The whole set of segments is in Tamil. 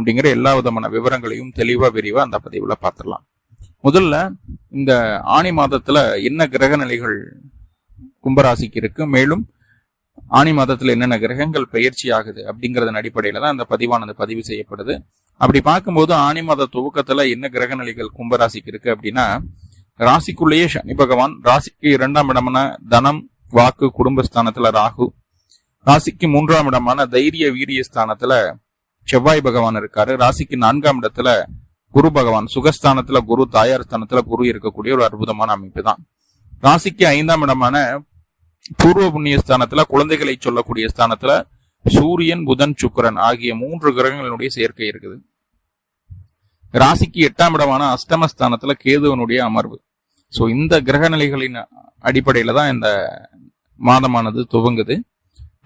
அப்படிங்கிற எல்லா விதமான விவரங்களையும் தெளிவா விரிவா அந்த பதிவுல பார்த்துடலாம். முதல்ல இந்த ஆணி மாதத்துல என்ன கிரக நிலைகள் கும்பராசிக்கு இருக்கு, மேலும் ஆணி மாதத்துல என்னென்ன கிரகங்கள் பயிற்சி ஆகுது அப்படிங்கறதன் அடிப்படையில தான் அந்த பதிவானது பதிவு செய்யப்படுது. அப்படி பார்க்கும்போது ஆணி மாத துவக்கத்துல என்ன கிரக நிலைகள் கும்பராசிக்கு இருக்கு அப்படின்னா, ராசிக்குள்ளேயே சனி பகவான், ராசிக்கு 2ஆம் இடமான தனம் வாக்கு குடும்பஸ்தானத்துல ராகு, ராசிக்கு 3ஆம் இடமான தைரிய வீரிய ஸ்தானத்துல செவ்வாய் பகவான் இருக்காரு, ராசிக்கு 4ஆம் இடத்துல குரு பகவான், சுகஸ்தானத்துல குரு, தாயார் ஸ்தானத்துல குரு இருக்கக்கூடிய ஒரு அற்புதமான அமைப்பு தான். ராசிக்கு 5ஆம் இடமான பூர்வ புண்ணிய ஸ்தானத்துல குழந்தைகளை சொல்லக்கூடிய ஸ்தானத்துல சூரியன் புதன் சுக்கிரன் ஆகிய 3 கிரகங்களுடைய சேர்க்கை இருக்குது. ராசிக்கு 8ஆம் இடமான அஷ்டமஸ்தானத்துல கேதுவனுடைய அமர்வு. சோ இந்த கிரக நிலைகளின் அடிப்படையில தான் இந்த மாதமானது துவங்குது.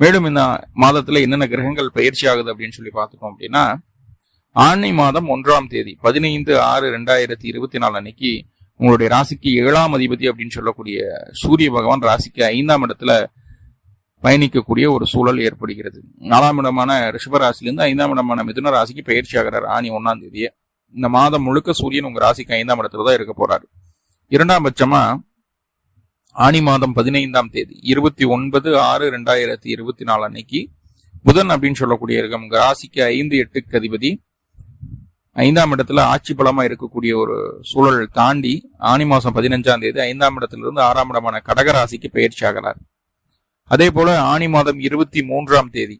மேலும் இந்த மாதத்துல என்னென்ன கிரகங்கள் பயிற்சி ஆகுது அப்படின்னு சொல்லி பார்த்துட்டோம் அப்படின்னா, ஆணி மாதம் 1ஆம் தேதி 15/6/2024 அன்னைக்கு உங்களுடைய ராசிக்கு 7ஆம் அதிபதி அப்படின்னு சொல்லக்கூடிய சூரிய பகவான் ராசிக்கு 5ஆம் இடத்துல பயணிக்கக்கூடிய ஒரு சூழல் ஏற்படுகிறது. 4ஆம் இடமான ரிஷபராசிலிருந்து 5ஆம் இடமான மிதுன ராசிக்கு பயிற்சி ஆகிறார் ஆணி 1ஆம் தேதியே. இந்த மாதம் முழுக்க சூரியன் உங்க ராசிக்கு 5ஆம் இடத்துல தான் இருக்க போறாரு. 2ஆம் பட்சமா ஆணி மாதம் 15ஆம் தேதி 29/6/2024 அன்னைக்கு புதன் அப்படின்னு சொல்லக்கூடிய கிரகம் உங்க ராசிக்கு 5, 8க்கு அதிபதி 5ஆம் இடத்துல ஆட்சி பலமா இருக்கக்கூடிய ஒரு சூழல் தாண்டி ஆணி மாசம் 15ஆம் தேதி 5ஆம் இடத்துல இருந்து 6ஆம் இடமான கடக ராசிக்கு பயிற்சி ஆகிறார். அதே போல ஆணி மாதம் 23ஆம் தேதி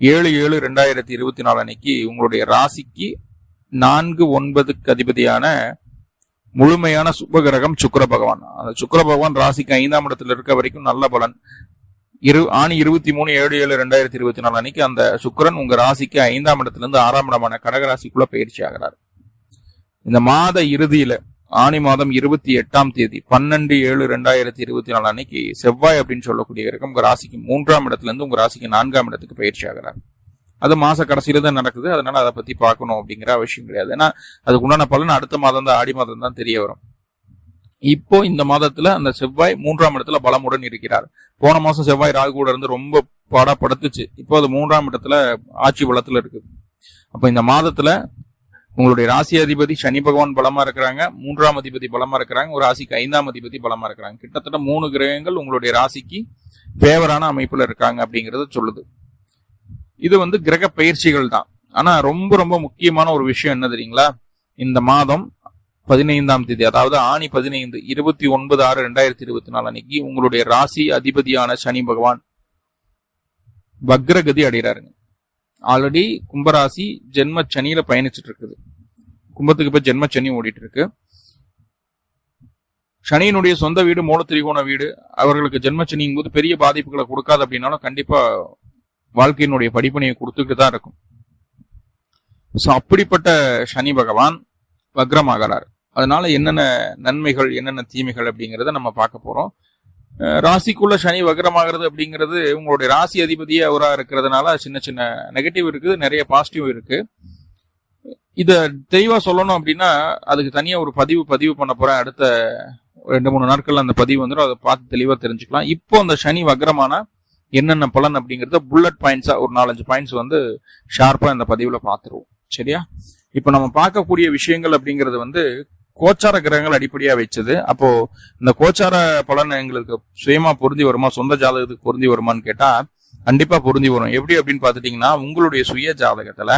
7/7/2024 அன்னைக்கு உங்களுடைய ராசிக்கு 4, 9க்கு அதிபதியான முழுமையான சுபகிரகம் சுக்கிர பகவான். அந்த சுக்கிர பகவான் ராசிக்கு 5ஆம் இடத்துல இருக்க வரைக்கும் நல்ல பலன். ஆணி 23/7/2024 அன்னைக்கு அந்த சுக்கிரன் உங்க ராசிக்கு 5ஆம் இடத்துல இருந்து 6ஆம் இடமான கடகராசிக்குள்ள பயிற்சி ஆகிறார். இந்த மாத இறுதியில ஆணி மாதம் 28ஆம் தேதி 12/7/2024 அன்னைக்கு செவ்வாய் அப்படின்னு சொல்லக்கூடிய கிரகம் உங்க ராசிக்கு 3ஆம் இடத்துல இருந்து உங்க ராசிக்கு 4ஆம் இடத்துக்கு பயிற்சி ஆகிறார். அது மாச கடைசியில தான் நடக்குது. அதனால அதை பத்தி பார்க்கணும் அப்படிங்கிற அவசியம் கிடையாது. ஏன்னா அதுக்கு உண்டான பலன் அடுத்த மாதம் தான், ஆடி மாதம் தான் தெரிய வரும். இப்போ இந்த மாதத்துல அந்த செவ்வாய் 3ஆம் இடத்துல பலமுடன் இருக்கிறார். போன மாசம் செவ்வாய் ராகு கூட இருந்து ரொம்ப பாடப்படுத்துச்சு. இப்போ அது 3ஆம் இடத்துல ஆட்சி பலத்துல இருக்குது. அப்ப இந்த மாதத்துல உங்களுடைய ராசி அதிபதி சனி பகவான் பலமா இருக்கிறாங்க, 3ஆம் அதிபதி பலமா இருக்கிறாங்க, ஒரு ராசிக்கு 5ஆம் அதிபதி பலமா இருக்கிறாங்க. கிட்டத்தட்ட 3 கிரகங்கள் உங்களுடைய ராசிக்கு ஃபேவரான அமைப்புல இருக்காங்க அப்படிங்கறத சொல்லுது. இது கிரக பயிற்சிகள் தான். ஆனா ரொம்ப ரொம்ப முக்கியமான ஒரு விஷயம் என்ன தெரியுங்களா, இந்த மாதம் 15ஆம் தேதி அதாவது ஆணி 15 29/6/2024 அன்னைக்கு உங்களுடைய ராசி அதிபதியான சனி பகவான் வக்ரகதி அடைகிறாருங்க. ஆல்ரெடி கும்பராசி ஜென்ம சனியில பயணிச்சுட்டு இருக்குது. கும்பத்துக்கு இப்ப ஜென்ம சனி ஓடிட்டு இருக்கு. சனியினுடைய சொந்த வீடு மூல திரிகோண வீடு. அவர்களுக்கு ஜென்ம சனியின் போது பெரிய பாதிப்புகளை கொடுக்காது அப்படின்னாலும் கண்டிப்பா வாழ்க்கையினுடைய படிப்பனையை கொடுத்துக்கிட்டு தான் இருக்கும். சோ அப்படிப்பட்ட சனி பகவான் வக்ரமாகிறார். அதனால என்னென்ன நன்மைகள் என்னென்ன தீமைகள் அப்படிங்கறத நம்ம பார்க்க போறோம். ராசிக்குள்ள சனி வக்ரமாகிறது அப்படிங்கிறது உங்களுடைய ராசி அதிபதியே அவரா இருக்கிறதுனால சின்ன சின்ன நெகட்டிவ் இருக்குது, நிறைய பாசிட்டிவ் இருக்கு. இத தெளிவா சொல்லணும் அப்படின்னா அதுக்கு தனியா ஒரு பதிவு பண்ண போறேன். அடுத்த 2-3 நாட்கள்ல அந்த பதிவு வந்துடும். அதை பார்த்து தெளிவா தெரிஞ்சுக்கலாம். இப்போ அந்த சனி வக்ரமான என்னென்ன பலன் அப்படிங்கறத புல்லட் பாயிண்ட்ஸா ஒரு 4-5 பாயிண்ட்ஸ் ஷார்ப்பா இந்த பதிவுல பாத்துருவோம். சரியா? இப்ப நம்ம பார்க்கக்கூடிய விஷயங்கள் அப்படிங்கிறது கோச்சார கிரகங்கள் அடிப்படையா வச்சது. அப்போ இந்த கோச்சார பலன் எங்களுக்கு சுயமா பொருந்தி வருமா, சொந்த ஜாதகத்துக்கு பொருந்தி வருமான்னு கேட்டா கண்டிப்பா பொருந்தி வரும். எப்படி அப்படின்னு பாத்துட்டீங்கன்னா, உங்களுடைய சுய ஜாதகத்துல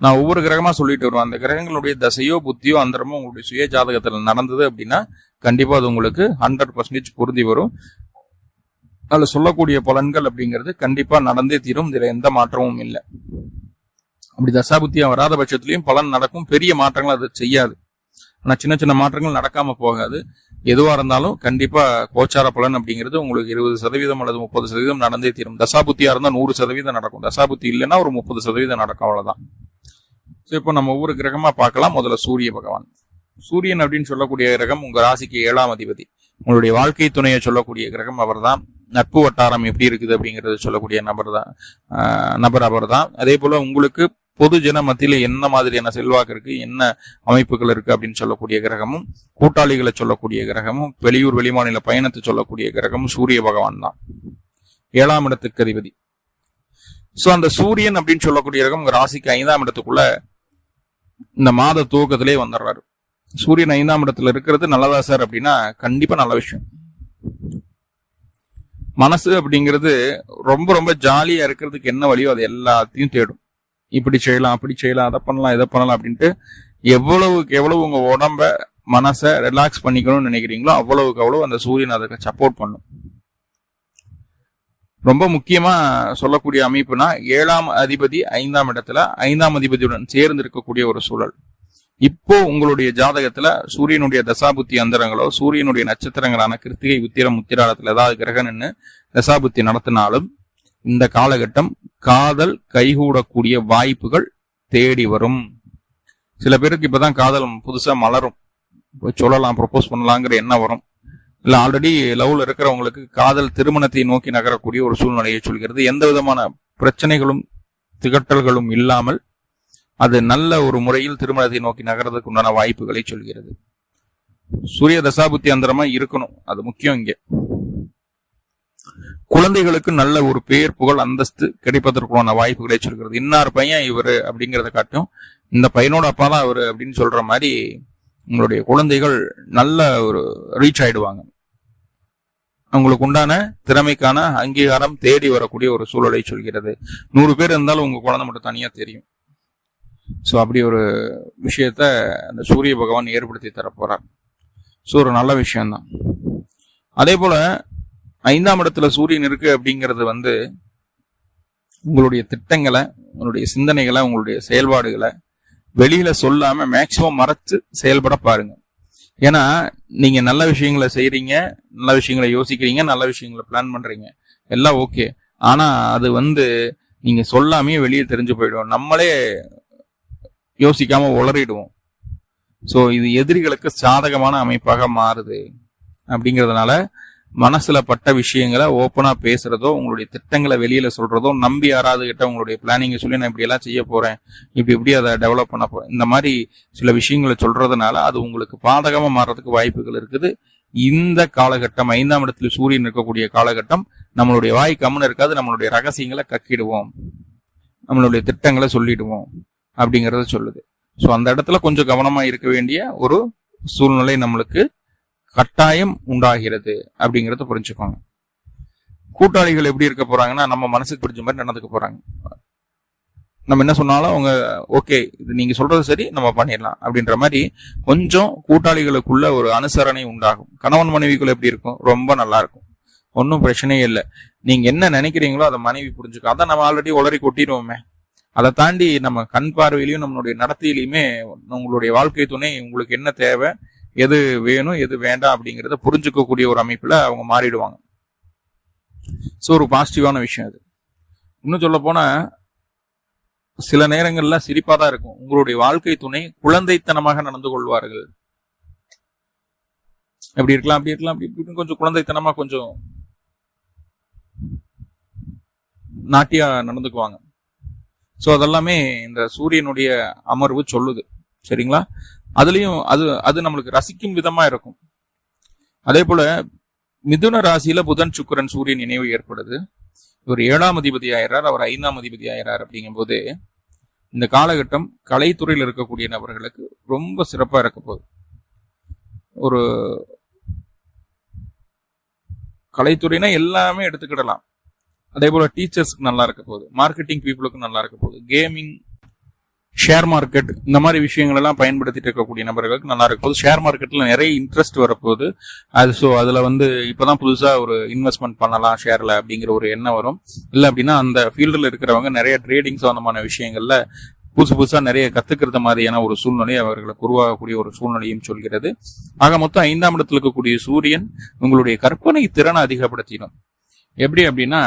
நான் ஒவ்வொரு கிரகமா சொல்லிட்டு வருவேன். அந்த கிரகங்களுடைய தசையோ புத்தியோ அந்தரமோ உங்களுடைய சுய ஜாதகத்துல நடந்தது அப்படின்னா கண்டிப்பா அது உங்களுக்கு 100% பொருந்தி வரும். அதுல சொல்லக்கூடிய பலன்கள் அப்படிங்கிறது கண்டிப்பா நடந்தே தீரும். இதுல எந்த மாற்றமும் இல்லை. அப்படி தசாபுத்தியா வராத பட்சத்திலையும் பலன் நடக்கும். பெரிய மாற்றங்கள் அது செய்யாது. ஆனா சின்ன சின்ன மாற்றங்கள் நடக்காம போகாது. எதுவா இருந்தாலும் கண்டிப்பா கோச்சார பலன் அப்படிங்கிறது உங்களுக்கு 20% அல்லது 30% நடந்தே தீரும். தசாபுத்தியா இருந்தா 100% நடக்கும். தசாபுத்தி இல்லைன்னா ஒரு 30% நடக்கும். அவ்வளவுதான். இப்போ நம்ம ஒவ்வொரு கிரகமா பார்க்கலாம். முதல்ல சூரிய பகவான். சூரியன் அப்படின்னு சொல்லக்கூடிய கிரகம் உங்க ராசிக்கு 7ஆம் அதிபதி. உங்களுடைய வாழ்க்கை துணையை சொல்லக்கூடிய கிரகம் அவர் தான். நட்பு வட்டாரம் எப்படி இருக்குது அப்படிங்கறது சொல்லக்கூடிய நபர் அவர் தான். அதே போல உங்களுக்கு பொது ஜன மத்தியில என்ன மாதிரியான செல்வாக்கு இருக்கு, என்ன அமைப்புகள் இருக்கு அப்படின்னு சொல்லக்கூடிய கிரகமும், கூட்டாளிகளை சொல்லக்கூடிய கிரகமும், வெளியூர் வெளிமாநில பயணத்தை சொல்லக்கூடிய கிரகமும் சூரிய பகவான் தான். 7ஆம் இடத்துக்கு அதிபதி. சோ அந்த சூரியன் அப்படின்னு சொல்லக்கூடிய ரகம் உங்க ராசிக்கு 5ஆம் இடத்துக்குள்ள இந்த மாத துவக்கத்திலே வந்துடுறாரு. சூரியன் 5ஆம் இடத்துல இருக்கிறது நல்லதா சார் அப்படின்னா கண்டிப்பா நல்ல விஷயம். மனசு அப்படிங்கிறது ரொம்ப ரொம்ப ஜாலியா இருக்கிறதுக்கு என்ன வழியோ அது எல்லாத்தையும் தேடும். இப்படி செய்யலாம், அப்படி செய்யலாம், அதை பண்ணலாம், இதை பண்ணலாம் அப்படின்ட்டு எவ்வளவுக்கு எவ்வளவு உங்க உடம்ப மனசை ரிலாக்ஸ் பண்ணிக்கணும்னு நினைக்கிறீங்களோ அவ்வளவுக்கு அவ்வளவு அந்த சூரியன் அதுக்கு சப்போர்ட் பண்ணும். ரொம்ப முக்கியமா சொல்லக்கூடிய அமைப்புனா 7ஆம் அதிபதி 5ஆம் இடத்துல 5ஆம் அதிபதியுடன் சேர்ந்து இருக்கக்கூடிய ஒரு சூழல். இப்போ உங்களுடைய ஜாதகத்துல சூரியனுடைய தசாபுத்தி அந்தரங்களோ சூரியனுடைய நட்சத்திரங்களான கிருத்திகை, உத்திரம், உத்திராடத்துல ஏதாவது கிரகம் நின்று தசாபுத்தி நடத்தினாலும் இந்த காலகட்டம் காதல் கைகூடக்கூடிய வாய்ப்புகள் தேடி வரும். சில பேருக்கு இப்பதான் காதல் புதுசா மலரும், சொல்லலாம், ப்ரொபோஸ் பண்ணலாங்கிற எண்ணம் வரும். இல்ல ஆல்ரெடி லவ்ல இருக்கிறவங்களுக்கு காதல் திருமணத்தை நோக்கி நகரக்கூடிய ஒரு சூழ்நிலையை சொல்கிறது. எந்த விதமான பிரச்சனைகளும் திகட்டல்களும் இல்லாமல் அது நல்ல ஒரு முறையில் திருமணத்தை நோக்கி நகர்றதுக்கு உண்டான வாய்ப்புகளை சொல்கிறது. சூரிய தசாபுத்தி அந்தரமா இருக்கணும், அது முக்கியம். இங்க குழந்தைகளுக்கு நல்ல ஒரு பேர், புகழ், அந்தஸ்து கிடைப்பதற்குண்டான வாய்ப்புகளை சொல்கிறது. இன்னார் பையன் இவரு அப்படிங்கறத காட்டும் இந்த பையனோட அப்பா தான் அவரு அப்படின்னு சொல்ற மாதிரி உங்களுடைய குழந்தைகள் நல்ல ஒரு ரீச் ஆயிடுவாங்க. உங்களுக்கு உண்டான திறமைக்கான அங்கீகாரம் தேடி வரக்கூடிய ஒரு சூழலை சொல்கிறது. 100 பேர் இருந்தாலும் உங்க குழந்தை மட்டும் தனியா தெரியும். சோ அப்படி ஒரு விஷயத்த அந்த சூரிய பகவான் ஏற்படுத்தி தரப்போறார். சோ ஒரு நல்ல விஷயம்தான். அதே போல 5ஆம் இடத்துல சூரியன் இருக்கு அப்படிங்கிறது உங்களுடைய திட்டங்களை, உங்களுடைய சிந்தனைகளை, உங்களுடைய செயல்பாடுகளை வெளியில சொல்லாம மேக்சிமம் மறைச்சு செயல்பட பாருங்க. ஏன்னா நீங்க நல்ல விஷயங்களை செய்யறீங்க, நல்ல விஷயங்களை யோசிக்கிறீங்க, நல்ல விஷயங்களை பிளான் பண்றீங்க, எல்லாம் ஓகே. ஆனா அது நீங்க சொல்லாமே வெளியே தெரிஞ்சு போயிடும். நம்மளே யோசிக்காம உளறிடுவோம். சோ இது எதிரிகளுக்கு சாதகமான அமைப்பாக மாறுது. அப்படிங்கறதுனால மனசுல பட்ட விஷயங்களை ஓப்பனா பேசுறதோ, உங்களுடைய திட்டங்களை வெளியில சொல்றதோ, நம்பி யாராவது கிட்ட உங்களுடைய பிளானிங்க சொல்லி நான் இப்படி எல்லாம் செய்ய போறேன், இப்படி அதை டெவலப் பண்ண போறேன், இந்த மாதிரி சில விஷயங்களை சொல்றதுனால அது உங்களுக்கு பாதகமா மாறதுக்கு வாய்ப்புகள் இருக்குது. இந்த காலகட்டம் 5ஆம் இடத்துல சூரியன் இருக்கக்கூடிய காலகட்டம் நம்மளுடைய வாய் கம்முன்னு இருக்காது. நம்மளுடைய ரகசியங்களை கக்கிடுவோம், நம்மளுடைய திட்டங்களை சொல்லிடுவோம் அப்படிங்கறத சொல்லுது. சோ அந்த இடத்துல கொஞ்சம் கவனமா இருக்க வேண்டிய ஒரு சூழ்நிலை நம்மளுக்கு கட்டாயம் உண்டாகிறது அப்படிங்கறத புரிஞ்சுக்கோங்க. கூட்டாளிகள் எப்படி இருக்க போறாங்கன்னா நம்ம மனசுக்கு பிடிச்ச மாதிரி நடந்துக்க போறாங்க. நம்ம என்ன சொன்னாலும் அவங்க ஓகே, இது நீங்க சொல்றது சரி, நம்ம பண்ணிடலாம் அப்படின்ற மாதிரி கொஞ்சம் கூட்டாளிகளுக்குள்ள ஒரு அனுசரணை உண்டாகும். கணவன் மனைவிக்குள்ள எப்படி இருக்கும்? ரொம்ப நல்லா இருக்கும், ஒன்னும் பிரச்சனையே இல்லை. நீங்க என்ன நினைக்கிறீங்களோ அதை மனைவி புரிஞ்சுக்கும். அதான் நம்ம ஆல்ரெடி உளறி கொட்டிடுவோமே. அதை தாண்டி நம்ம கண் பார்வையிலையும் நம்மளுடைய நடத்தையிலையுமே உங்களுடைய வாழ்க்கை துணை உங்களுக்கு என்ன தேவை, எது வேணும், எது வேண்டாம் அப்படிங்கறத புரிஞ்சுக்கக்கூடிய ஒரு அமைப்புல அவங்க மாறிடுவாங்க. சோ ஒரு பாசிட்டிவான விஷயம் அது. இன்னும் சொல்ல போனா சில நேரங்கள்ல சிரிப்பாதான் இருக்கும். உங்களுடைய வாழ்க்கை துணை குழந்தைத்தனமாக நடந்து கொள்வார்கள். எப்படி இருக்கலாம், அப்படி இருக்கலாம், அப்படி கொஞ்சம் குழந்தைத்தனமா, கொஞ்சம் நாட்டியா நடந்துக்குவாங்க. சோ அதெல்லாமே இந்த சூரியனுடைய அமர்வு சொல்லுது. சரிங்களா? அதுலயும் அது நம்மளுக்கு ரசிக்கும் விதமா இருக்கும். அதே போல மிதுன ராசியில புதன், சுக்கிரன், சூரியன் இணைவு ஏற்படுது. இவர் 7ஆம் அதிபதி ஆயிறார், அவர் 5ஆம் அதிபதி ஆயிறார். அப்படிங்கும் போது இந்த காலகட்டம் கலைத்துறையில் இருக்கக்கூடிய நபர்களுக்கு ரொம்ப சிறப்பா இருக்க போகுது. ஒரு கலைத்துறைனா எல்லாமே எடுத்துக்கிடலாம். அதே போல டீச்சர்ஸ்க்கு நல்லா இருக்க போகுது, மார்க்கெட்டிங் பீப்புளுக்கு நல்லா இருக்க போகுது, கேமிங், ஷேர் மார்க்கெட், இந்த மாதிரி விஷயங்கள் எல்லாம் பயன்படுத்திட்டு இருக்கக்கூடிய நபர்களுக்கு நல்லா இருக்கும் போது. ஷேர் மார்க்கெட்ல நிறைய இன்ட்ரெஸ்ட் வரப்போகுது. அதுல இப்பதான் புதுசா ஒரு இன்வெஸ்ட்மெண்ட் பண்ணலாம் ஷேர்ல அப்படிங்கிற ஒரு எண்ணம் வரும். இல்ல அப்படின்னா அந்த ஃபீல்டுல இருக்கிறவங்க நிறைய ட்ரேடிங் சம்பந்தமான விஷயங்கள்ல புதுசா நிறைய கத்துக்கிறது மாதிரியான ஒரு சூழ்நிலை அவர்களுக்கு உருவாகக்கூடிய ஒரு சூழ்நிலையும் சொல்கிறது. ஆக மொத்தம் 5ஆம் இடத்துல இருக்கக்கூடிய சூரியன் உங்களுடைய கற்பனை திறனை அதிகப்படுத்திடும். எப்படி அப்படின்னா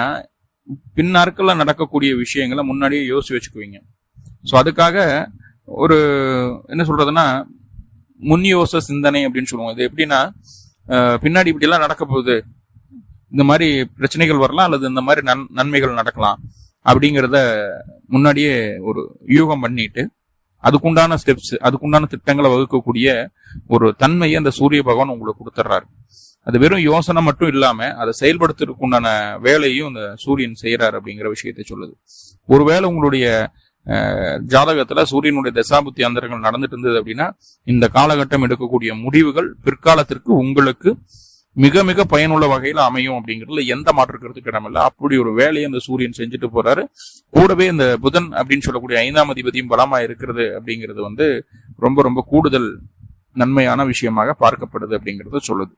பின்னாட்கள்ல நடக்கக்கூடிய விஷயங்களை முன்னாடியே யோசிச்சு வச்சுக்குவீங்க. சோ அதுக்காக ஒரு என்ன சொல்றதுன்னா முன் யோச சிந்தனை அப்படின்னு சொல்லுவோம். இது எப்படின்னா பின்னாடி இப்படி எல்லாம் நடக்க போகுது, இந்த மாதிரி பிரச்சனைகள் வரலாம் அல்லது இந்த மாதிரி நன்மைகள் நடக்கலாம் அப்படிங்கிறத முன்னாடியே ஒரு யூகம் பண்ணிட்டு அதுக்குண்டான ஸ்டெப்ஸ், அதுக்குண்டான திட்டங்களை வகுக்கக்கூடிய ஒரு தன்மையை அந்த சூரிய பகவான் உங்களுக்கு கொடுத்துட்றாரு. அது வெறும் யோசனை மட்டும் இல்லாம அதை செயல்படுத்துறதுக்கு உண்டான வேலையும் இந்த சூரியன் செய்யறாரு அப்படிங்கிற விஷயத்தை சொல்லுது. ஒருவேளை உங்களுடைய ஜாதகத்துல சூரியனுடைய தசாபுத்தி அந்தரங்கள் நடந்துட்டு இருந்தது அப்படின்னா இந்த காலகட்டம் எடுக்கக்கூடிய முடிவுகள் பிற்காலத்திற்கு உங்களுக்கு மிக மிக பயனுள்ள வகையில அமையும் அப்படிங்கிறதுல எந்த மாற்றுக்கிறதுக்கு இடமில்லை. அப்படி ஒரு வேலையை அந்த சூரியன் செஞ்சுட்டு போறாரு. கூடவே இந்த புதன் அப்படின்னு சொல்லக்கூடிய 5ஆம் அதிபதியும் பலமா இருக்கிறது அப்படிங்கிறது ரொம்ப ரொம்ப கூடுதல் நன்மையான விஷயமாக பார்க்கப்படுது அப்படிங்கறத சொல்லுது.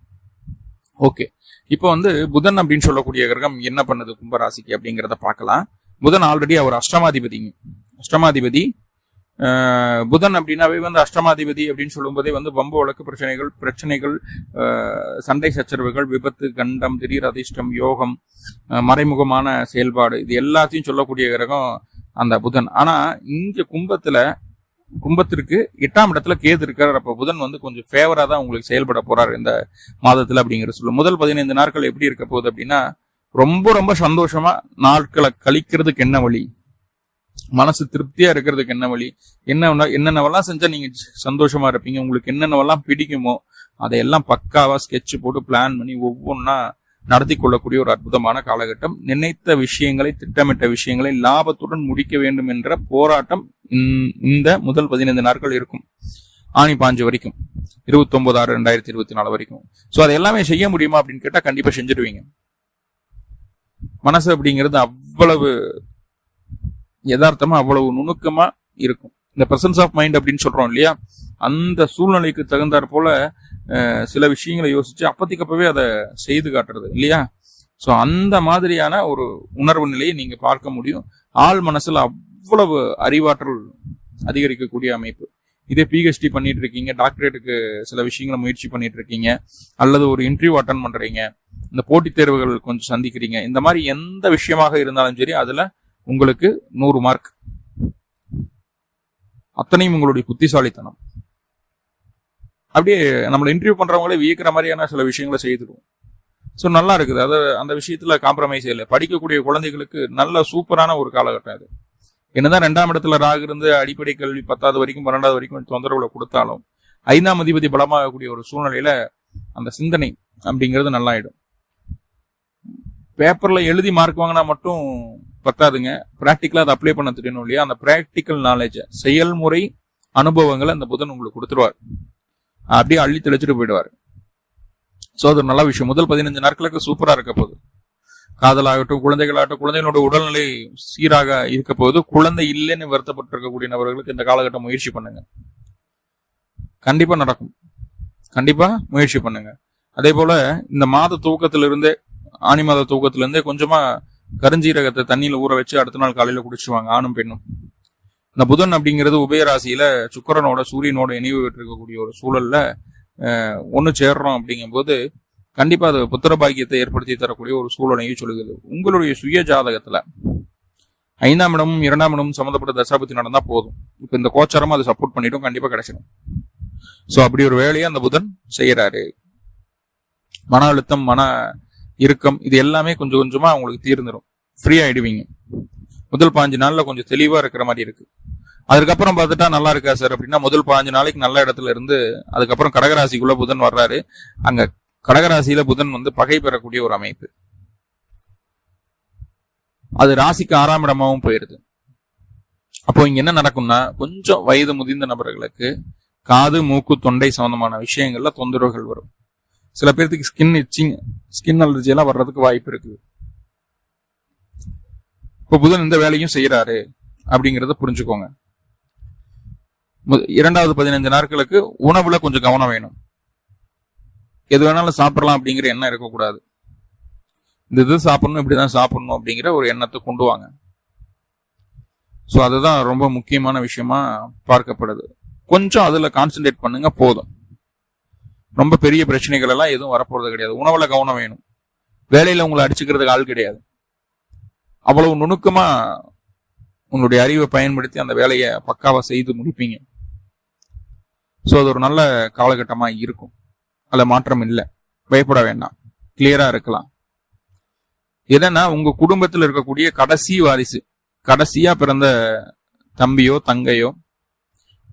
ஓகே, இப்போ புதன் அப்படின்னு சொல்லக்கூடிய கிரகம் என்ன பண்ணுது கும்பராசிக்கு அப்படிங்கிறத பார்க்கலாம். புதன் ஆல்ரெடி அவர் அஷ்டமாதிபதிங்க. அஷ்டமாதிபதி புதன் அப்படின்னாவே அஷ்டமாதிபதி அப்படின்னு சொல்லும் போதே வம்பு வழக்கு பிரச்சனைகள் சண்டை சச்சரவுகள், விபத்து, கண்டம், திடீர் அதிர்ஷ்டம், யோகம், மறைமுகமான செயல்பாடு, இது எல்லாத்தையும் சொல்லக்கூடிய கிரகம் அந்த புதன். ஆனா இங்க கும்பத்திற்கு 8ஆம் இடத்துல கேது இருக்காரு. அப்ப புதன் கொஞ்சம் ஃபேவரா தான் உங்களுக்கு செயல்பட போறாரு இந்த மாதத்துல அப்படிங்கிற சொல்லும். முதல் 15 நாட்கள் எப்படி இருக்க போகுது அப்படின்னா ரொம்ப ரொம்ப சந்தோஷமா நாட்களை கழிக்கிறதுக்கு என்ன வழி, மனசு திருப்தியா இருக்கிறதுக்கு என்ன வழி, என்னென்னவெல்லாம் செஞ்சா நீங்க சந்தோஷமா இருப்பீங்க, உங்களுக்கு என்னென்னவெல்லாம் பிடிக்குமோ அதையெல்லாம் பக்காவா ஸ்கெட்ச் போட்டு பிளான் பண்ணி ஒவ்வொன்னா நடத்தி கொள்ளக்கூடிய ஒரு அற்புதமான காலகட்டம். நினைத்த விஷயங்களை, திட்டமிட்ட விஷயங்களை லாபத்துடன் முடிக்க வேண்டும் என்ற போராட்டம் இந்த முதல் 15 நாட்கள் இருக்கும். ஆணி 5 வரைக்கும், 29/6/2024 வரைக்கும். சோ அதை எல்லாமே செய்ய முடியுமா அப்படின்னு கேட்டா கண்டிப்பா செஞ்சிருவீங்க. மனசு அப்படிங்கிறது அவ்வளவு யதார்த்தமா, அவ்வளவு நுணுக்கமா இருக்கும். இந்த பிரசன்ஸ் ஆஃப் மைண்ட் அப்படின்னு சொல்றோம் இல்லையா, அந்த சூழ்நிலைக்கு தகுந்தாற் போல சில விஷயங்களை யோசிச்சு அப்போவே அதை செய்து காட்டுறது இல்லையா. சோ அந்த மாதிரியான ஒரு உணர்வு நிலையை நீங்க பார்க்க முடியும். ஆள் மனசுல அவ்வளவு அறிவாற்றல் அதிகரிக்கக்கூடிய அமைப்பு. இதே பிஹெச்டி பண்ணிட்டு இருக்கீங்க, டாக்டரேட்டுக்கு சில விஷயங்களை முயற்சி பண்ணிட்டு இருக்கீங்க, அல்லது ஒரு இன்டர்வியூ அட்டன் பண்றீங்க, இந்த போட்டித் தேர்வுகள் கொஞ்சம் சந்திக்கிறீங்க, இந்த மாதிரி எந்த விஷயமாக இருந்தாலும் சரி அதுல உங்களுக்கு 100 மார்க். அத்தனையும் உங்களுடைய புத்திசாலித்தனம். அப்படியே நம்மள இன்டர்வியூ பண்றவங்களே வியக்கிற மாதிரியான சில விஷயங்களை செய்துடுவோம். சோ நல்லா இருக்குது. அது அந்த விஷயத்துல காம்ப்ரமைஸ் இல்லை. படிக்கக்கூடிய குழந்தைகளுக்கு நல்ல சூப்பரான ஒரு காலகட்டம் அது. என்னதான் 2ஆம் இடத்துல ராகு இருந்து அடிப்படை கல்வி 10வது வரைக்கும் 12வது வரைக்கும் தொந்தரவுல கொடுத்தாலும் 5ஆம் அதிபதி பலமாகக்கூடிய ஒரு சூழ்நிலையில அந்த சிந்தனை அப்படிங்கிறது நல்லாயிடும். பேப்பர்ல எழுதி மார்க் வாங்கினா மட்டும் பத்தாதுங்க, பிராக்டிக்கலா அதை அப்ளை பண்ண தெரியணும் இல்லையா. அந்த பிராக்டிக்கல் நாலேஜ், செயல்முறை அனுபவங்களை அந்த புதன் உங்களுக்கு கொடுத்துருவார். அப்படியே அள்ளி தெளிச்சுட்டு போயிடுவார். சோ அது ஒரு நல்ல விஷயம். முதல் 15 நாட்களுக்கு சூப்பரா இருக்க போகுது. காதலாகட்டும், குழந்தைகளாகட்டும், குழந்தைகளோட உடல்நிலை சீராக இருக்க போது. குழந்தை இல்லைன்னு வருத்தப்பட்டு இருக்கக்கூடிய நபர்களுக்கு இந்த காலகட்டம் முயற்சி பண்ணுங்க, கண்டிப்பா நடக்கும். கண்டிப்பா முயற்சி பண்ணுங்க. அதே போல இந்த மாத தூக்கத்திலிருந்தே, ஆணி மாத தூக்கத்திலிருந்தே கொஞ்சமா கருஞ்சீரகத்தை தண்ணியில ஊற வச்சு அடுத்த நாள் காலையில குடிச்சுவாங்க, ஆணும் பெண்ணும். இந்த புதன் அப்படிங்கிறது உபயராசியில சுக்கிரனோட சூரியனோட இணைவு பெற்றிருக்கக்கூடிய ஒரு சூழல்ல ஒண்ணு சேர்றோம் அப்படிங்கும் போது கண்டிப்பா அது புத்திர பாக்கியத்தை ஏற்படுத்தி தரக்கூடிய ஒரு சூழலையும் சொல்லுகிறது. உங்களுடைய சுய ஜாதகத்துல 5ஆம் இடமும் 2ஆம் இடமும் சம்பந்தப்பட்ட தசாபத்தி நடந்தா போதும். இப்ப இந்த கோச்சாரமா அதை சப்போர்ட் பண்ணிட்டும், கண்டிப்பா கிடைச்சிடும். சோ அப்படி ஒரு வேலையை அந்த புதன் செய்யறாரு. மன அழுத்தம், மன இறுக்கம், இது எல்லாமே கொஞ்சம் கொஞ்சமா உங்களுக்கு தீர்ந்துடும். ஃப்ரீ ஆயிடுவீங்க. முதல் 5 நாள்ல கொஞ்சம் தெளிவா இருக்கிற மாதிரி இருக்கு. அதுக்கப்புறம் பார்த்துட்டா நல்லா இருக்கா சார் அப்படின்னா முதல் 5 நாளைக்கு நல்ல இடத்துல இருந்து அதுக்கப்புறம் கடகராசிக்குள்ள புதன் வர்றாரு. அங்க கடகராசியில புதன் பகை பெறக்கூடிய ஒரு அமைப்பு. அது ராசிக்கு 6ஆம் இடமாவும் போயிருது. அப்போ இங்க என்ன நடக்கும்னா கொஞ்சம் வயது முதிர்ந்த நபர்களுக்கு காது, மூக்கு, தொண்டை சம்பந்தமான விஷயங்கள்ல தொந்தரவுகள் வரும். சில பேருக்கு ஸ்கின் அலர்ஜி எல்லாம் வர்றதுக்கு வாய்ப்பு இருக்கு. இப்ப புதன் இந்த வேலையும் செய்யறாரு அப்படிங்கறத புரிஞ்சுக்கோங்க. 2வது 15 நாட்களுக்கு உணவுல கொஞ்சம் கவனம் வேணும். எது வேணாலும் சாப்பிடலாம் அப்படிங்கிற எண்ணம் இருக்கக்கூடாது. இந்த இது சாப்பிடணும், இப்படிதான் சாப்பிடணும் அப்படிங்கிற ஒரு எண்ணத்தை கொண்டு வாங்க. சோ அதுதான் ரொம்ப முக்கியமான விஷயமா பார்க்கப்படுது. கொஞ்சம் அதுல கான்சென்ட்ரேட் பண்ணுங்க போதும். ரொம்ப பெரிய பிரச்சனைகள் எல்லாம் எதுவும் வரப்போறது கிடையாது. உணவுல கவனம் வேணும். வேலையில உங்களை அடிச்சுக்கிறதுக்கு ஆள் கிடையாது. அவ்வளவு நுணுக்கமா உங்களுடைய அறிவை பயன்படுத்தி அந்த வேலையை பக்காவா செய்து முடிப்பீங்க. சோ அது ஒரு நல்ல காலகட்டமா இருக்கும். அதுல மாற்றம் இல்லை, பயப்பட வேண்டாம், கிளியரா இருக்கலாம். என்னன்னா உங்க குடும்பத்தில் இருக்கக்கூடிய கடைசி வாரிசு, கடைசியா பிறந்த தம்பியோ தங்கையோ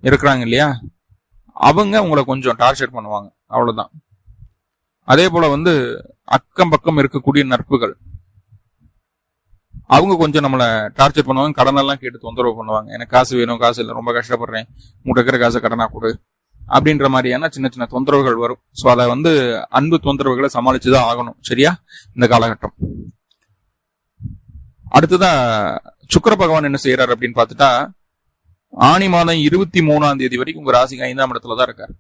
இருக்கிறாங்க இல்லையா, அவங்க உங்களை கொஞ்சம் டார்ச்சர் பண்ணுவாங்க, அவ்வளவுதான். அதே போல வந்து அக்கம் பக்கம் இருக்கக்கூடிய நட்புகள், அவங்க கொஞ்சம் நம்மளை டார்ச்சர் பண்ணுவாங்க, கடனெல்லாம் கேட்டு தொந்தரவு பண்ணுவாங்க. எனக்கு காசு வேணும், காசு இல்லை, ரொம்ப கஷ்டப்படுறேன், உங்கள்கிட்ட இருக்கிற காசை கடனா கொடு அப்படின்ற மாதிரியான சின்ன சின்ன தொந்தரவுகள் வரும். ஸோ அதை வந்து அன்பு தொந்தரவுகளை சமாளிச்சுதான் ஆகணும், சரியா, இந்த காலகட்டம். அடுத்ததா சுக்கிர பகவான் என்ன செய்யறாரு அப்படின்னு பார்த்துட்டா, ஆனி மாதம் 23ஆம் தேதி வரைக்கும் உங்க ராசிக்கு 5ஆம் இடத்துல தான் இருக்காரு.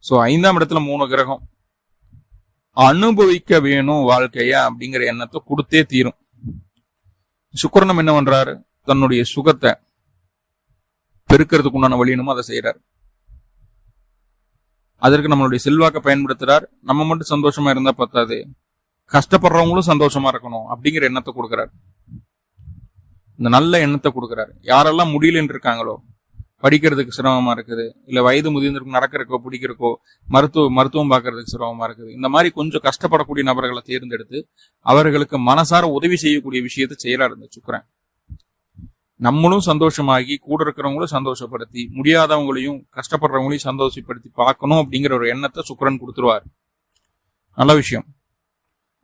ஸோ 5ஆம் இடத்துல 3 கிரகம். அனுபவிக்க வேணும் வாழ்க்கைய அப்படிங்கிற எண்ணத்தை கொடுத்தே தீரும். சுக்கிரனும் என்ன பண்றாரு, தன்னுடைய சுகத்தை பெருக்கிறதுக்கு உண்டான வழி என்னமோ அதை செய்யறாரு. அதற்கு நம்மளுடைய செல்வாக்கை பயன்படுத்துறார். நம்ம மட்டும் சந்தோஷமா இருந்தா பத்தாது, கஷ்டப்படுறவங்களும் சந்தோஷமா இருக்கணும் அப்படிங்கிற எண்ணத்தை கொடுக்கிறார். இந்த நல்ல எண்ணத்தை கொடுக்கிறாரு. யாரெல்லாம் முடியலன்னு இருக்காங்களோ, படிக்கிறதுக்கு சிரமமா இருக்குது, இல்ல வயது முதிர்ந்திருக்கும் நடக்கிறக்கோ பிடிக்கிறக்கோ, மருத்துவம் பார்க்கறதுக்கு சிரமமா இருக்குது, இந்த மாதிரி கொஞ்சம் கஷ்டப்படக்கூடிய நபர்களை தேர்ந்தெடுத்து அவர்களுக்கு மனசார உதவி செய்யக்கூடிய விஷயத்தை செய்யறாரு இந்த சுக்கிரன். நம்மளும் சந்தோஷமாகி கூட இருக்கிறவங்களும் சந்தோஷப்படுத்தி, முடியாதவங்களையும் கஷ்டப்படுறவங்களையும் சந்தோஷப்படுத்தி பார்க்கணும் அப்படிங்கிற ஒரு எண்ணத்தை சுக்கிரன் கொடுத்துருவார். நல்ல விஷயம்.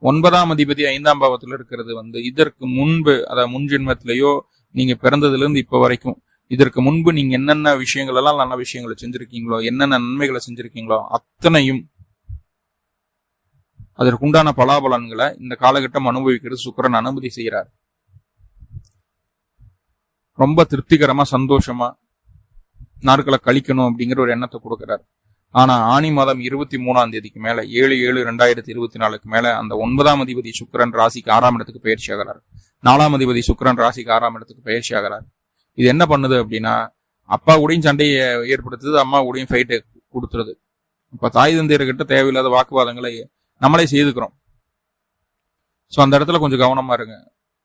9ஆம் அதிபதி 5ஆம் பாவத்துல இருக்கிறது வந்து இதற்கு முன்பு, அதாவது முன் ஜென்மத்திலேயோ நீங்க பிறந்ததுல இருந்து இப்ப வரைக்கும், இதற்கு முன்பு நீங்க என்னென்ன விஷயங்கள் எல்லாம் நல்ல விஷயங்களை செஞ்சிருக்கீங்களோ, என்னென்ன நன்மைகளை செஞ்சிருக்கீங்களோ அத்தனையும் அதற்குண்டான பலாபலன்களை இந்த காலகட்டம் அனுபவிக்கிறது சுக்கிரன் அனுமதி செய்யறார். ரொம்ப திருப்திகரமா சந்தோஷமா நாட்களை கழிக்கணும் அப்படிங்கிற ஒரு எண்ணத்தை கொடுக்கிறார். ஆனா ஆனி மாதம் 23ஆம் தேதிக்கு மேல 7/7/2024 மேல அந்த 9ஆம் அதிபதி சுக்கிரன் ராசிக்கு 6ஆம் இடத்துக்கு பயிற்சி ஆகிறார். 4ஆம் அதிபதி சுக்கிரன் ராசிக்கு 6ஆம் இடத்துக்கு பயிற்சி ஆகிறார். இது என்ன பண்ணுது அப்படின்னா, அப்பா கூடயும் சண்டையை ஏற்படுத்துது, அம்மா கூடயும் ஃபைட்டு கொடுத்துருது. இப்ப தாய் தந்தையர்கிட்ட தேவையில்லாத வாக்குவாதங்களை நம்மளே செய்துக்கிறோம். ஸோ அந்த இடத்துல கொஞ்சம் கவனமா இருங்க.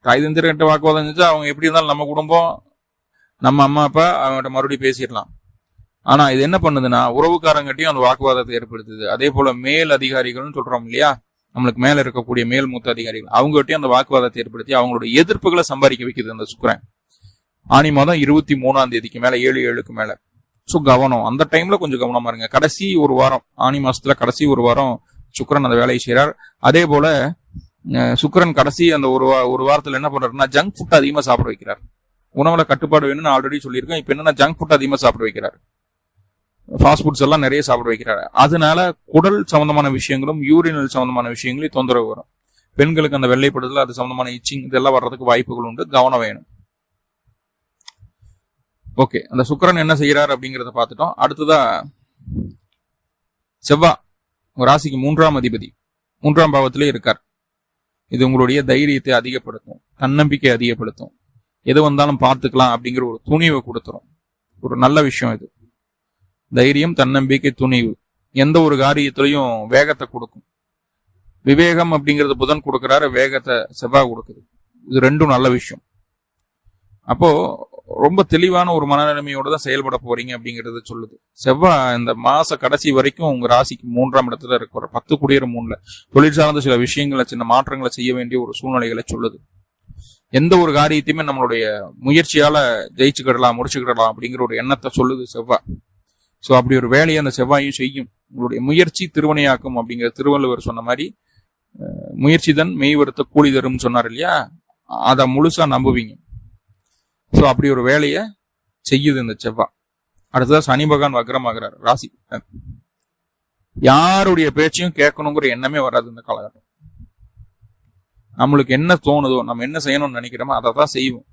தாய் தந்தையர்கிட்ட வாக்குவாதம் செஞ்சா அவங்க எப்படி இருந்தாலும் நம்ம குடும்பம், நம்ம அம்மா அப்பா அவங்ககிட்ட மறுபடியும் பேசிடலாம். ஆனா இது என்ன பண்ணுதுன்னா, உறவுக்காரங்கிட்டையும் அந்த வாக்குவாதத்தை ஏற்படுத்துது. அதே போல மேல் அதிகாரிகள்னு சொல்றோம் இல்லையா, நம்மளுக்கு மேல இருக்கக்கூடிய மேல் மூத்த அதிகாரிகள், அவங்ககிட்டயும் அந்த வாக்குவாதத்தை ஏற்படுத்தி அவங்களுடைய எதிர்ப்புகளை சம்பாதிக்க வைக்குது அந்த சுக்கிரன். ஆனி மாதம் 23ஆம் தேதிக்கு மேல 7/7க்கு மேல. ஸோ கவனம், அந்த டைம்ல கொஞ்சம் கவனமா இருங்க. கடைசி ஒரு வாரம், ஆனி மாசத்துல கடைசி ஒரு வாரம் சுக்கிரன் அந்த வேலையை செய்யறார். அதே போல சுக்கிரன் கடைசி அந்த ஒரு வாரத்துல என்ன பண்றாருன்னா, ஜங்க் ஃபுட் அதிகமா சாப்பிட வைக்கிறார். உணவுல கட்டுப்பாடு வேணும்னு ஆல்ரெடி சொல்லியிருக்கேன். இப்ப என்னன்னா ஜங்க் ஃபுட் அதிகமா சாப்பிட வைக்கிறார். ஃபாஸ்ட் ஃபுட்ஸ் எல்லாம் நிறைய சாப்பிட வைக்கிறாரு. அதனால குடல் சம்பந்தமான விஷயங்களும் யூரினல் சம்பந்தமான விஷயங்களையும் தொந்தரவு வரும். பெண்களுக்கு அந்த வெள்ளைப்படுதல், அது சம்பந்தமான இச்சிங், இதெல்லாம் வர்றதுக்கு வாய்ப்புகள் உண்டு. கவனம் வேணும். ஓகே, அந்த சுக்கிரன் என்ன செய்யறாரு அப்படிங்கறத பார்த்துட்டோம். அடுத்ததா செவ்வாய் ராசிக்கு 3ஆம் அதிபதி 3ஆம் பாவத்திலே இருக்கார். இது உங்களுடைய தைரியத்தை அதிகப்படுத்தும், தன்னம்பிக்கை அதிகப்படுத்தும், எது வந்தாலும் பார்த்துக்கலாம் அப்படிங்கிற ஒரு துணிவை கொடுத்துரும். ஒரு நல்ல விஷயம் இது. தைரியம், தன்னம்பிக்கை, துணிவு எந்த ஒரு காரியத்திலையும் வேகத்தை கொடுக்கும். விவேகம் அப்படிங்கிறது புதன் கொடுக்கிறாரு, வேகத்தை செவ்வாய் கொடுக்குது. இது ரெண்டும் நல்ல விஷயம். அப்போ ரொம்ப தெளிவான ஒரு மனநிலைமையோட தான் செயல்பட போறீங்க அப்படிங்கறது சொல்லுது. செவ்வாய் இந்த மாச கடைசி வரைக்கும் உங்க ராசிக்கு 3ஆம் இடத்துல இருக்கிற 10 குடியேற 3ல தொழில் சார்ந்த சில விஷயங்களை, சின்ன மாற்றங்களை செய்ய வேண்டிய ஒரு சூழ்நிலைகளை சொல்லுது. எந்த ஒரு காரியத்தையுமே நம்மளுடைய முயற்சியால ஜெயிச்சுக்கிடலாம், முடிச்சுக்கிடலாம் அப்படிங்கிற ஒரு எண்ணத்தை சொல்லுது செவ்வாய். ஸோ அப்படி ஒரு வேலையை அந்த செவ்வாயும் செய்யும். உங்களுடைய முயற்சி திருவினையாக்கும் அப்படிங்கிற திருவள்ளுவர் சொன்ன மாதிரி, முயற்சி தன் மெய் வருத்த கூலி தரும் சொன்னார் இல்லையா, அதை முழுசா நம்புவீங்க. ஸோ அப்படி ஒரு வேலையை செய்யுது இந்த செவ்வாய். அடுத்ததான் சனி பகவான் வக்ரமாகிறார் ராசி. யாருடைய பேச்சையும் கேட்கணுங்கிற எண்ணமே வராது இந்த காலகட்டம். நம்மளுக்கு என்ன தோணுதோ, நம்ம என்ன செய்யணும்னு நினைக்கிறோமோ அதை தான் செய்வோம்.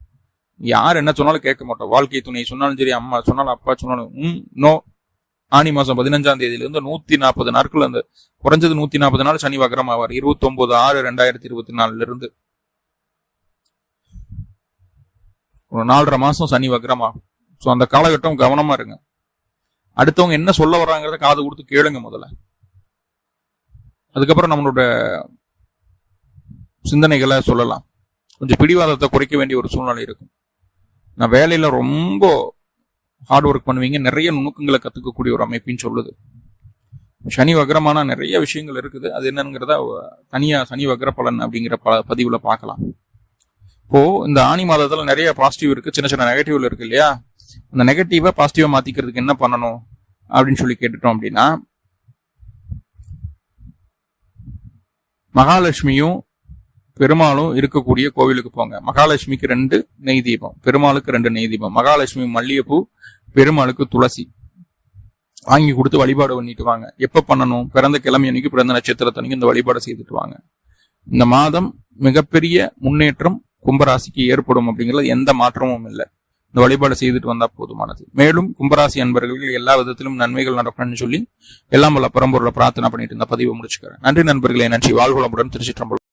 யார் என்ன சொன்னாலும் கேட்க மாட்டோம். வாழ்க்கை துணை சொன்னாலும் சரி, அம்மா சொன்னாலும், அப்பா சொன்னாலும் நோ. ஆனி மாசம் 15ஆம் தேதியிலிருந்து 140 நாட்கள், அந்த குறைஞ்சது 140 நாள் சனி வக்ரம் ஆவார். 29/6/2024 இருந்து ஒரு 4.5 மாசம் சனி வக்ரம் ஆகும். ஸோ அந்த காலகட்டம் கவனமா இருங்க. அடுத்தவங்க என்ன சொல்ல வர்றாங்கிறத காது கொடுத்து கேளுங்க முதல்ல. அதுக்கப்புறம் நம்மளோட சிந்தனைகளை சொல்லலாம். கொஞ்சம் பிடிவாதத்தை குறைக்க வேண்டிய ஒரு சூழ்நிலை இருக்கும். நான் வேலையில ரொம்ப ஹார்ட் ஒர்க் பண்ணுவீங்க, நிறைய நுணுக்கங்களை கத்துக்கக்கூடிய ஒரு அமைப்பின்னு சொல்லுது. சனி வக்ரமான நிறைய விஷயங்கள் இருக்குது. அது என்னங்கிறத தனியா சனி வக்ர பலன் அப்படிங்கிற பதிவுல பார்க்கலாம். இப்போ இந்த ஆனி மாதத்துல நிறைய பாசிட்டிவ் இருக்கு, சின்ன சின்ன நெகட்டிவ்ல இருக்கு இல்லையா. அந்த நெகட்டிவா பாசிட்டிவா மாத்திக்கிறதுக்கு என்ன பண்ணணும் அப்படின்னு சொல்லி கேட்டுட்டோம் அப்படின்னா, மகாலட்சுமியும் பெருமாளும் இருக்கக்கூடிய கோவிலுக்கு போங்க. மகாலட்சுமிக்கு 2 நெய் தீபம், பெருமாளுக்கு 2 நெய் தீபம். மகாலட்சுமி மல்லிகைப்பூ, பெருமாளுக்கு துளசி வாங்கி கொடுத்து வழிபாடு பண்ணிட்டு வாங்க. எப்ப பண்ணணும்? பிறந்த கிழமை அன்னைக்கு, பிறந்த நட்சத்திரத்தன்னைக்கு இந்த வழிபாடு செய்துட்டு வாங்க. இந்த மாதம் மிகப்பெரிய முன்னேற்றம் கும்பராசிக்கு ஏற்படும் அப்படிங்கிறது எந்த மாற்றமும் இல்லை. இந்த வழிபாடு செய்துட்டு வந்தா போதுமானது. மேலும் கும்பராசி அன்பர்களுக்கு எல்லா விதத்திலும் நன்மைகள் நடக்கணும்னு சொல்லி எல்லாம் வல்ல பரம்பொருளை பிரார்த்தனை பண்ணிட்டு இந்த பதிவை முடிச்சுக்கிறேன். நன்றி நண்பர்களே, நன்றி. வாழ்வளமுடன். திருச்சிற்றம்பலம்.